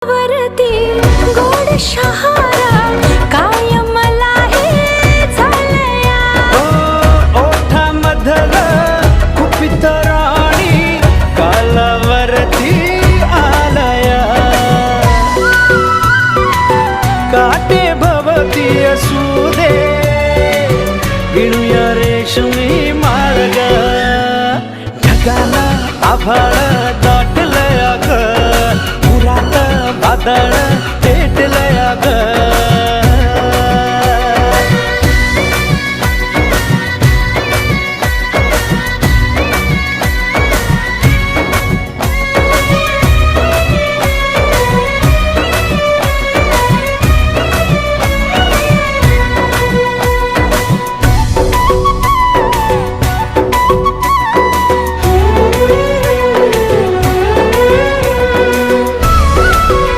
वरती गोड शहारा कायम मला हे झालया ओठामधल कुपित राणी कालावरती आलया काटे भवती असू दे गिणूया रेशमी मार्ग ढगाला आभाळ दाटलया ग पुरात वादळ पेटलया ग